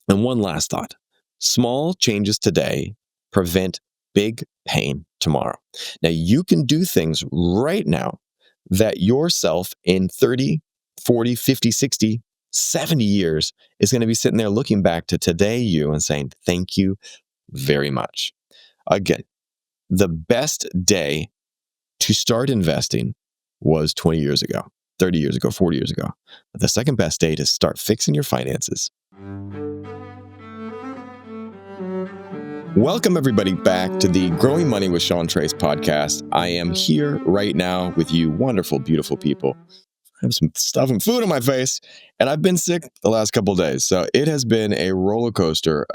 And one last thought: small changes today prevent big pain tomorrow. Now, you can do things right now that yourself in 30, 40, 50, 60, 70 years is going to be sitting there looking back to today you and saying, thank you very much. Again, the best day to start investing was 20 years ago, 30 years ago, 40 years ago. But the second best day to start fixing your finances. Welcome, everybody, back to the Growing Money with Sean Trace podcast. I am here right now with you wonderful, beautiful people. I have some stuff and food on my face, and I've been sick the last couple of days. So it has been a roller coaster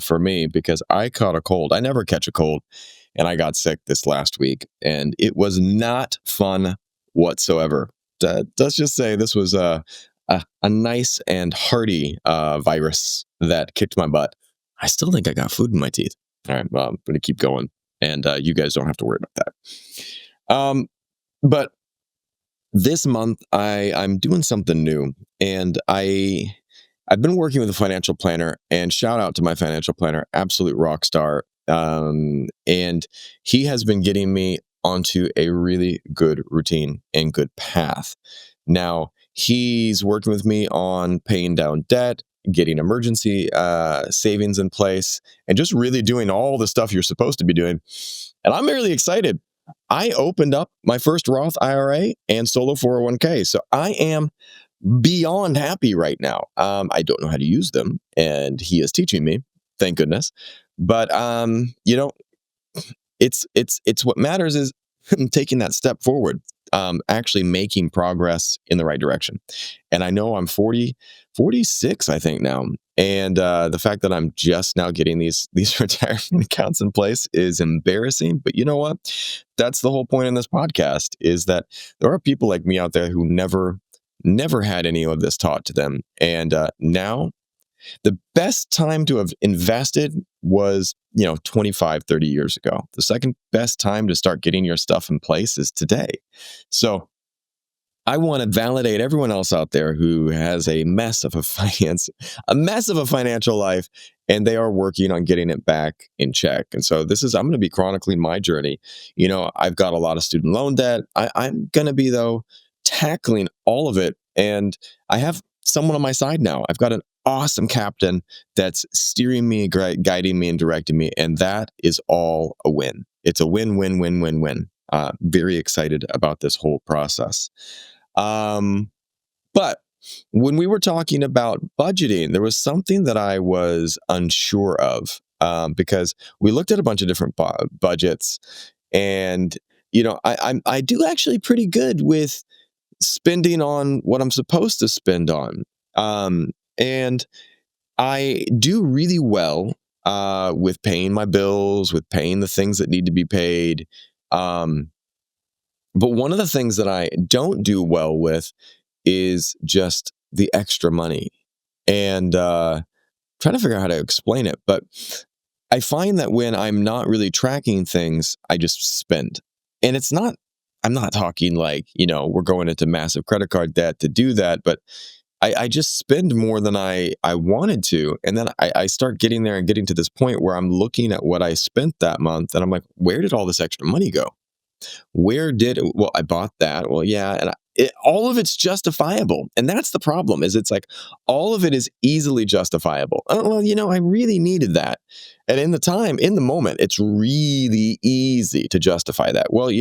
for me because I caught a cold. I never catch a cold, and I got sick this last week, and it was not fun whatsoever. Let's just say this was a nice and hearty virus that kicked my butt. I still think I got food in my teeth. All right, well, I'm going to keep going, and you guys don't have to worry about that. But this month, I'm doing something new, and I've been working with a financial planner, and shout out to my financial planner, absolute rock star. And he has been getting me onto a really good routine and good path. Now, he's working with me on paying down debt, getting emergency savings in place, and just really doing all the stuff you're supposed to be doing. And I'm really excited. I opened up my first Roth IRA and solo 401k. So I am beyond happy right now. I don't know how to use them, and he is teaching me, thank goodness. But it's what matters is taking that step forward, actually making progress in the right direction. And I know I'm 46, I think now. And the fact that I'm just now getting these retirement accounts in place is embarrassing. But you know what? That's the whole point in this podcast, is that there are people like me out there who never had any of this taught to them. And now the best time to have invested was, 25, 30 years ago. The second best time to start getting your stuff in place is today. So I want to validate everyone else out there who has a mess of a financial life, and they are working on getting it back in check. And so I'm going to be chronicling my journey. I've got a lot of student loan debt. I'm going to be, though, tackling all of it. And I have someone on my side now. I've got an awesome captain that's steering me, guiding me, and directing me. And that is all a win. It's a win, win, win, win, win. Very excited about this whole process. But when we were talking about budgeting, there was something that I was unsure of, because we looked at a bunch of different budgets, and I do actually pretty good with spending on what I'm supposed to spend on, and I do really well with paying my bills, with paying the things that need to be paid. But one of the things that I don't do well with is just the extra money, and trying to figure out how to explain it. But I find that when I'm not really tracking things, I just spend. And I'm not talking like, we're going into massive credit card debt to do that, but I just spend more than I wanted to. And then I start getting there and getting to this point where I'm looking at what I spent that month, and I'm like, where did all this extra money go? Well, I bought that. Well, yeah. And all of it's justifiable. And that's the problem, is it's like all of it is easily justifiable. Oh, well, I really needed that. And in the moment, it's really easy to justify that. Well,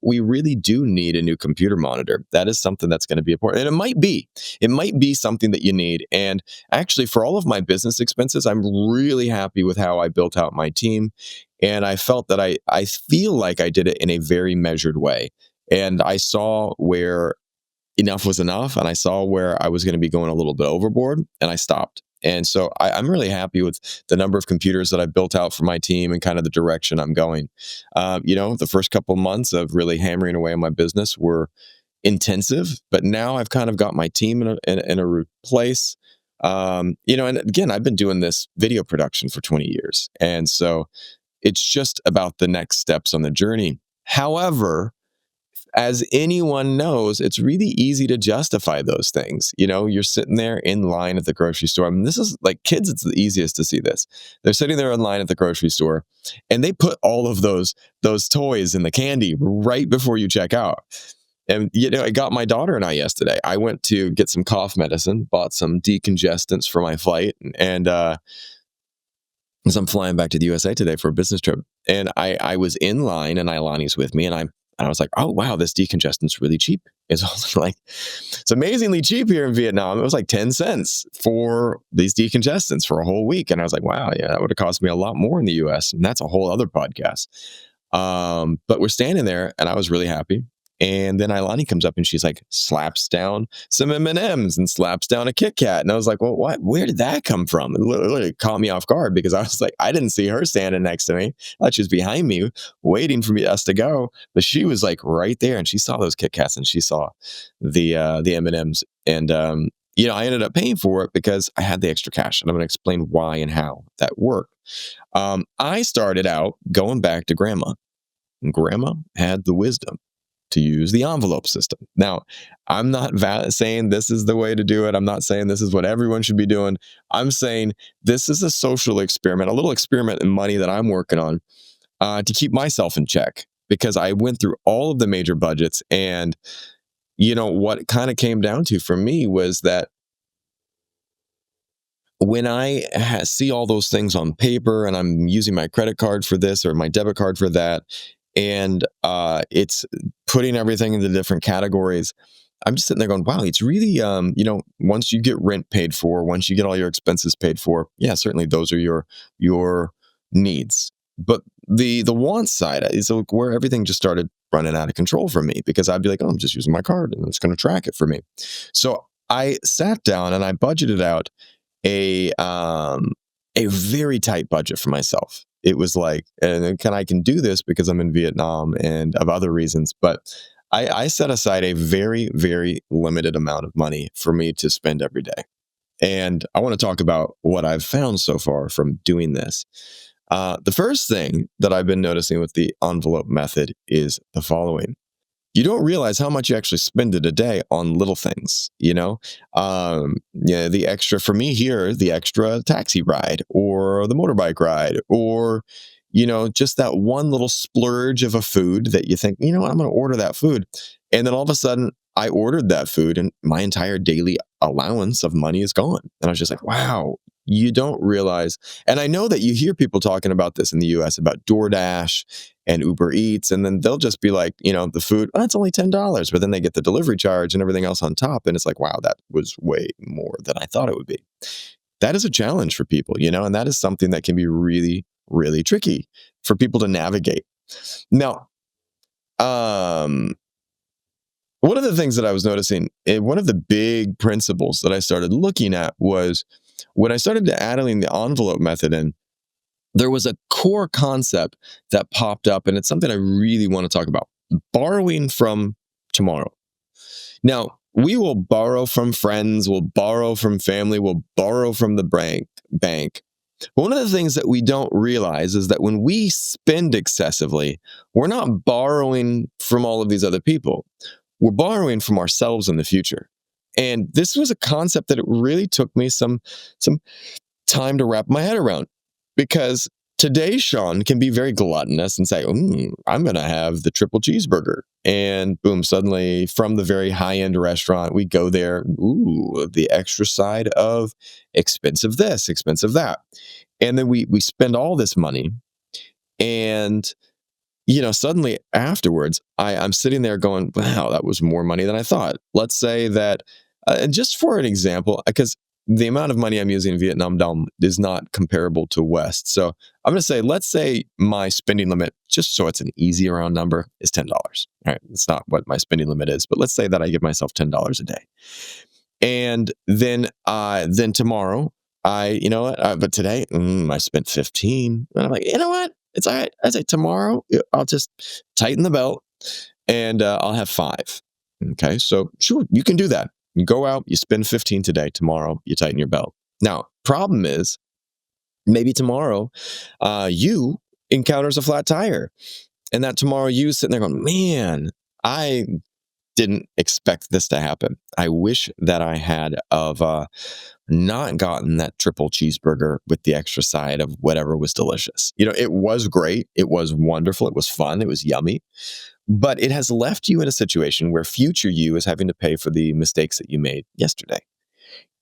we really do need a new computer monitor. That is something that's going to be important. And it might be something that you need. And actually, for all of my business expenses, I'm really happy with how I built out my team. And I felt that I feel like I did it in a very measured way. And I saw where enough was enough, and I saw where I was going to be going a little bit overboard, and I stopped. And so I'm really happy with the number of computers that I built out for my team and kind of the direction I'm going. The first couple of months of really hammering away on my business were intensive, but now I've kind of got my team in a place. And again, I've been doing this video production for 20 years. And so it's just about the next steps on the journey. However, as anyone knows, it's really easy to justify those things. You're sitting there in line at the grocery store. I mean, this is like kids, it's the easiest to see this. They're sitting there in line at the grocery store and they put all of those toys and the candy right before you check out. And it got my daughter and I yesterday. I went to get some cough medicine, bought some decongestants for my flight, and as I'm flying back to the USA today for a business trip, and I was in line, and Ilani's with me, and I was like, oh wow, this decongestant's really cheap. It's amazingly cheap here in Vietnam. It was like 10 cents for these decongestants for a whole week, and I was like, wow, yeah, that would have cost me a lot more in the US, and that's a whole other podcast. But we're standing there, and I was really happy. And then Ilani comes up and she's like, slaps down some M&Ms and slaps down a Kit Kat. And I was like, well, what? Where did that come from? It literally caught me off guard because I was like, I didn't see her standing next to me. I thought she was behind me waiting for us to go. But she was like right there and she saw those Kit Kats and she saw the M&Ms. And, I ended up paying for it because I had the extra cash. And I'm going to explain why and how that worked. I started out going back to grandma. And grandma had the wisdom to use the envelope system. Now, I'm not saying this is the way to do it. I'm not saying this is what everyone should be doing. I'm saying this is a social experiment, a little experiment in money that I'm working on to keep myself in check because I went through all of the major budgets. And, what it kind of came down to for me was that when I see all those things on paper and I'm using my credit card for this or my debit card for that, and it's putting everything into different categories, I'm just sitting there going, wow, it's really, once you get rent paid for, once you get all your expenses paid for, yeah, certainly those are your needs. But the want side is where everything just started running out of control for me because I'd be like, oh, I'm just using my card and it's going to track it for me. So I sat down and I budgeted out a very tight budget for myself. It was like, and I can do this because I'm in Vietnam and of other reasons, but I set aside a very, very limited amount of money for me to spend every day. And I want to talk about what I've found so far from doing this. The first thing that I've been noticing with the envelope method is the following. You don't realize how much you actually spend in a day on little things, the extra for me here, the extra taxi ride or the motorbike ride, or, just that one little splurge of a food that you think, I'm going to order that food. And then all of a sudden I ordered that food and my entire daily allowance of money is gone. And I was just like, wow, you don't realize. And I know that you hear people talking about this in the US about DoorDash and Uber Eats, and then they'll just be like, the food, oh, it's only $10, but then they get the delivery charge and everything else on top. And it's like, wow, that was way more than I thought it would be. That is a challenge for people, and that is something that can be really, really tricky for people to navigate. Now, one of the things that I was noticing, one of the big principles that I started looking at was when I started adding the envelope method in, there was a core concept that popped up, and it's something I really want to talk about. Borrowing from tomorrow. Now, we will borrow from friends, we'll borrow from family, we'll borrow from the bank. But one of the things that we don't realize is that when we spend excessively, we're not borrowing from all of these other people. We're borrowing from ourselves in the future. And this was a concept that it really took me some time to wrap my head around, because today Sean can be very gluttonous and say, I'm going to have the triple cheeseburger. And boom, suddenly from the very high-end restaurant, we go there, the extra side of expensive this, expensive that. And then we spend all this money. And suddenly afterwards, I'm sitting there going, wow, that was more money than I thought. Let's say that, and just for an example, because the amount of money I'm using in Vietnam dong is not comparable to West. So I'm going to say, let's say my spending limit, just so it's an easy round number, is $10. All right. It's not what my spending limit is, but let's say that I give myself $10 a day. And then tomorrow, but today, I spent 15. And I'm like, you know what? It's all right. I say tomorrow, I'll just tighten the belt and I'll have 5. Okay. So sure, you can do that. You go out, you spend 15 today, tomorrow, you tighten your belt. Now, problem is, maybe tomorrow, you encounters a flat tire. And that tomorrow you sitting there going, man, I didn't expect this to happen. I wish that I had of not gotten that triple cheeseburger with the extra side of whatever was delicious. It was great. It was wonderful. It was fun. It was yummy. But it has left you in a situation where future you is having to pay for the mistakes that you made yesterday.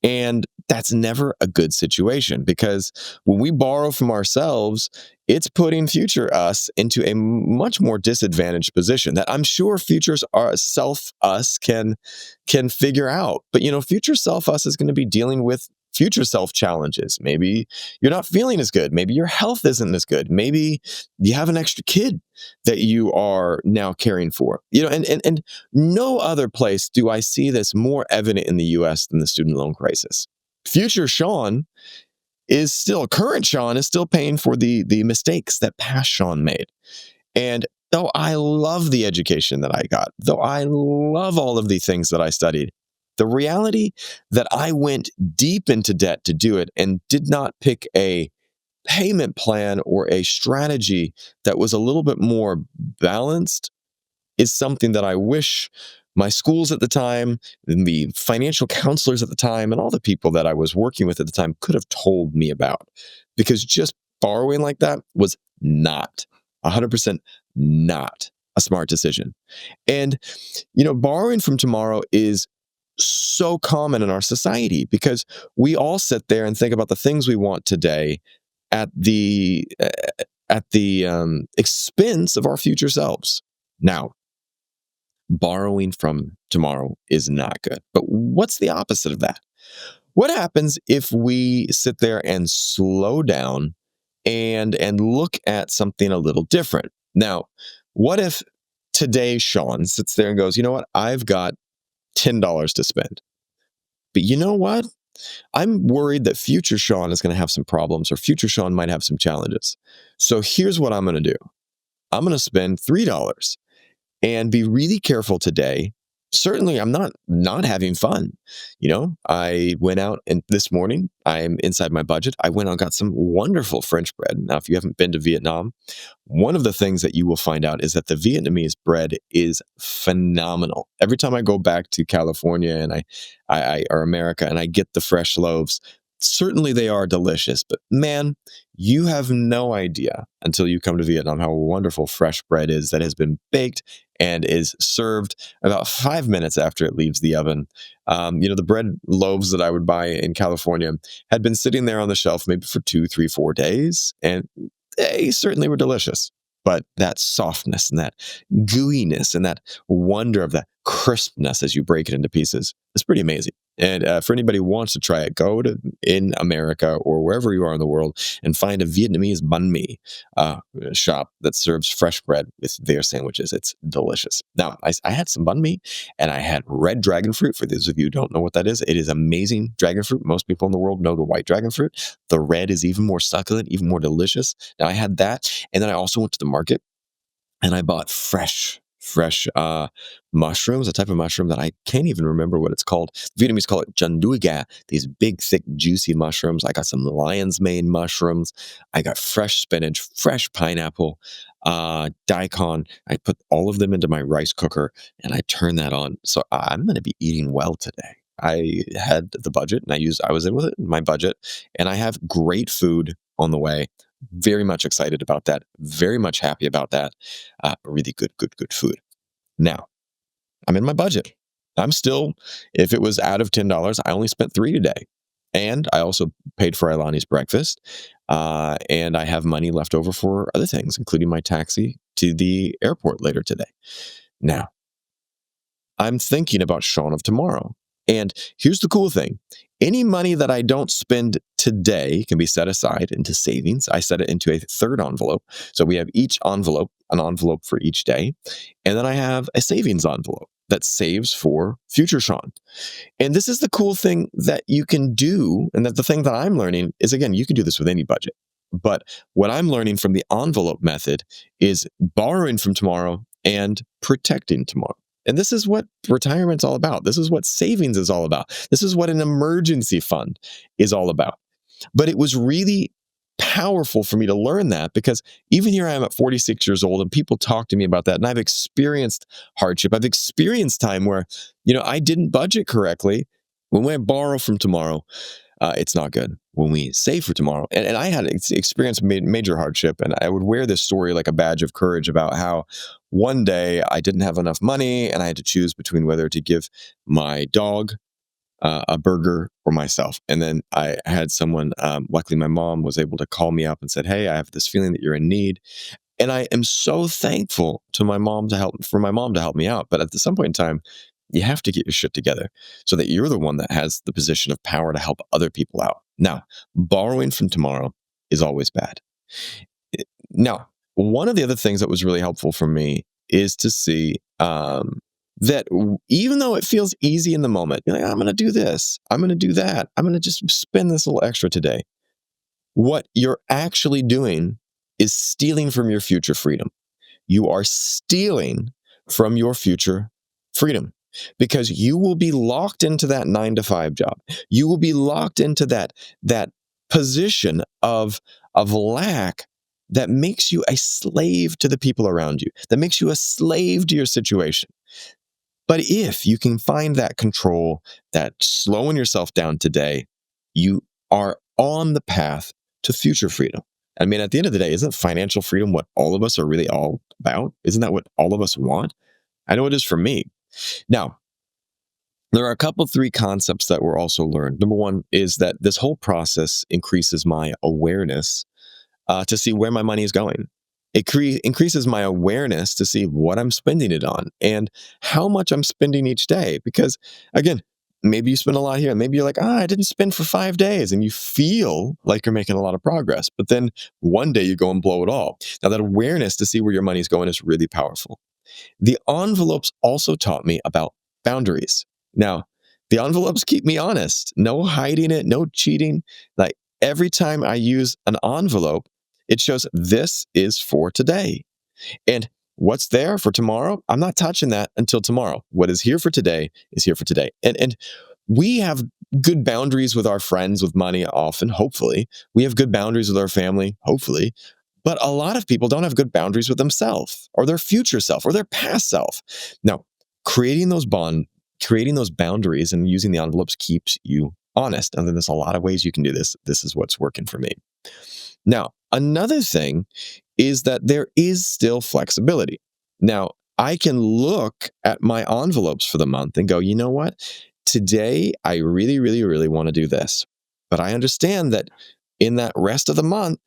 And that's never a good situation because when we borrow from ourselves, it's putting future us into a much more disadvantaged position that I'm sure futures our self us can figure out. But future self us is going to be dealing with future self challenges. Maybe you're not feeling as good. Maybe your health isn't as good. Maybe you have an extra kid that you are now caring for. And no other place do I see this more evident in the US than the student loan crisis. Future Sean current Sean is still paying for the mistakes that past Sean made. And though I love the education that I got, though I love all of the things that I studied, the reality that I went deep into debt to do it and did not pick a payment plan or a strategy that was a little bit more balanced is something that I wish my schools at the time, the financial counselors at the time, and all the people that I was working with at the time could have told me about. Because just borrowing like that was not 100% not a smart decision. And, borrowing from tomorrow is so common in our society because we all sit there and think about the things we want today at the expense of our future selves. Now, borrowing from tomorrow is not good. But what's the opposite of that? What happens if we sit there and slow down and look at something a little different? Now, what if today Sean sits there and goes, you know what? I've got $10 to spend. But you know what? I'm worried that future Sean is going to have some problems or future Sean might have some challenges. So here's what I'm going to do. I'm going to spend $3 and be really careful today. Certainly, I'm not having fun. I went out and this morning, I'm inside my budget. I went out and got some wonderful French bread. Now, if you haven't been to Vietnam, one of the things that you will find out is that the Vietnamese bread is phenomenal. Every time I go back to California and or America and I get the fresh loaves, certainly they are delicious. But man, you have no idea until you come to Vietnam how wonderful fresh bread is that has been baked and is served about 5 minutes after it leaves the oven. The bread loaves that I would buy in California had been sitting there on the shelf maybe for 2, 3, 4 days, and they certainly were delicious. But that softness and that gooiness and that wonder of that crispness as you break it into pieces is pretty amazing. And for anybody who wants to try it, go to in America or wherever you are in the world and find a Vietnamese banh mi shop that serves fresh bread with their sandwiches. It's delicious. Now, I had some banh mi and I had red dragon fruit. For those of you who don't know what that is, it is amazing dragon fruit. Most people in the world know the white dragon fruit. The red is even more succulent, even more delicious. Now, I had that. And then I also went to the market and I bought fresh mushrooms, a type of mushroom that I can't even remember what it's called. The Vietnamese call it janduiga, these big, thick, juicy mushrooms. I got some lion's mane mushrooms. I got fresh spinach, fresh pineapple, daikon. I put all of them into my rice cooker and I turned that on. So I'm going to be eating well today. I had the budget and I was in with it, my budget, and I have great food on the way. Very much excited about that. Very much happy about that. Really good food. Now, I'm in my budget. If it was out of $10, I only spent $3 today. And I also paid for Ilani's breakfast. And I have money left over for other things, including my taxi to the airport later today. Now, I'm thinking about Sean of tomorrow. And here's the cool thing. Any money that I don't spend today can be set aside into savings. I set it into a third envelope. So we have an envelope for each day. And then I have a savings envelope that saves for future Sean. And this is the cool thing that you can do. And that the thing that I'm learning is, again, you can do this with any budget. But what I'm learning from the envelope method is borrowing from tomorrow and protecting tomorrow. And this is what retirement's all about. This is what savings is all about. This is what an emergency fund is all about. But it was really powerful for me to learn that, because even here I am at 46 years old and people talk to me about that. And I've experienced hardship. I've experienced time where, I didn't budget correctly. When we borrow from tomorrow, it's not good. When we save for tomorrow, and I had experienced major hardship, and I would wear this story like a badge of courage about how one day I didn't have enough money and I had to choose between whether to give my dog a burger or myself. And then I had someone, luckily my mom was able to call me up and said, "Hey, I have this feeling that you're in need." And I am so thankful to my mom for my mom to help me out. But at some point in time, you have to get your shit together so that you're the one that has the position of power to help other people out. Now, borrowing from tomorrow is always bad. Now, one of the other things that was really helpful for me is to see that even though it feels easy in the moment, you're like, I'm going to do this, I'm going to do that, I'm going to just spend this little extra today. What you're actually doing is stealing from your future freedom. You are stealing from your future freedom, because you will be locked into that 9 to 5 job. You will be locked into that position of lack that makes you a slave to the people around you, that makes you a slave to your situation. But if you can find that control, that slowing yourself down today, you are on the path to future freedom. I mean, at the end of the day, isn't financial freedom what all of us are really all about? Isn't that what all of us want? I know it is for me. Now, there are three concepts that were also learned. Number one is that this whole process increases my awareness to see where my money is going. It increases my awareness to see what I'm spending it on and how much I'm spending each day. Because again, maybe you spend a lot here, and maybe you're like, I didn't spend for 5 days, and you feel like you're making a lot of progress. But then one day you go and blow it all. Now, that awareness to see where your money's going is really powerful. The envelopes also taught me about boundaries. Now, the envelopes keep me honest. No hiding it, no cheating. Like every time I use an envelope, it shows this is for today. And what's there for tomorrow, I'm not touching that until tomorrow. What is here for today is here for today. And we have good boundaries with our friends with money often, hopefully. We have good boundaries with our family, hopefully. But a lot of people don't have good boundaries with themselves or their future self or their past self. Now, creating those boundaries and using the envelopes keeps you honest. And then there's a lot of ways you can do this. This is what's working for me. Now, another thing is that there is still flexibility. Now, I can look at my envelopes for the month and go, you know what? Today, I really, really, really want to do this. But I understand that in that rest of the month,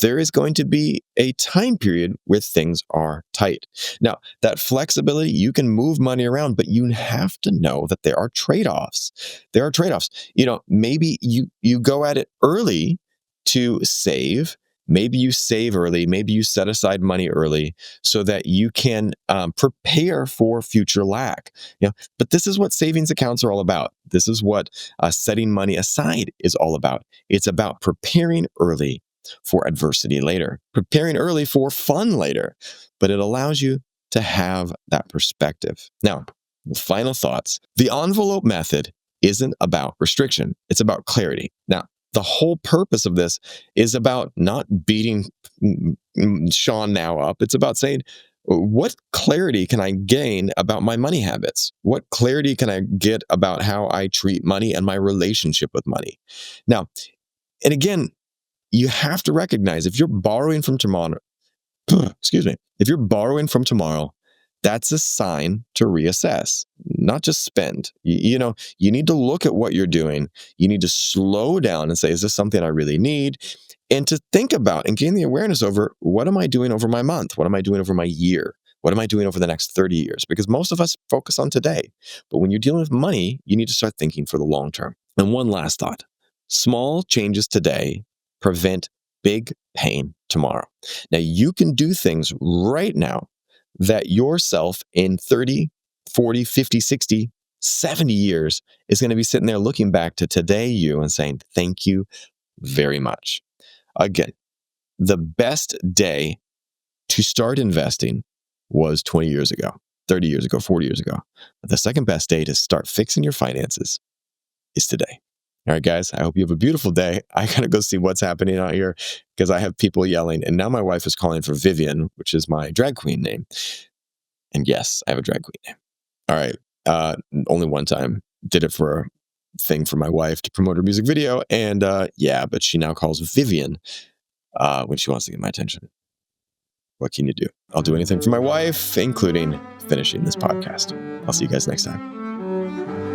there is going to be a time period where things are tight. Now, that flexibility, you can move money around, but you have to know that there are trade-offs. There are trade-offs. Maybe you go at it early to save. Maybe you save early. Maybe you set aside money early so that you can prepare for future lack. But this is what savings accounts are all about. This is what setting money aside is all about. It's about preparing early for adversity later, preparing early for fun later. But it allows you to have that perspective. Now, final thoughts. The envelope method isn't about restriction. It's about clarity. Now, the whole purpose of this is about not beating Sean now up. It's about saying, what clarity can I gain about my money habits? What clarity can I get about how I treat money and my relationship with money? Now, and again, you have to recognize if you're borrowing from tomorrow, if you're borrowing from tomorrow, that's a sign to reassess, not just spend. You need to look at what you're doing. You need to slow down and say, is this something I really need? And to think about and gain the awareness over, what am I doing over my month? What am I doing over my year? What am I doing over the next 30 years? Because most of us focus on today. But when you're dealing with money, you need to start thinking for the long term. And one last thought, small changes today prevent big pain tomorrow. Now, you can do things right now that yourself in 30, 40, 50, 60, 70 years is going to be sitting there looking back to today you and saying, thank you very much. Again, the best day to start investing was 20 years ago, 30 years ago, 40 years ago. But the second best day to start fixing your finances is today. All right, guys, I hope you have a beautiful day. I got to go see what's happening out here because I have people yelling. And now my wife is calling for Vivian, which is my drag queen name. And yes, I have a drag queen name. All right. Only one time. Did it for a thing for my wife to promote her music video. And yeah, but she now calls Vivian when she wants to get my attention. What can you do? I'll do anything for my wife, including finishing this podcast. I'll see you guys next time.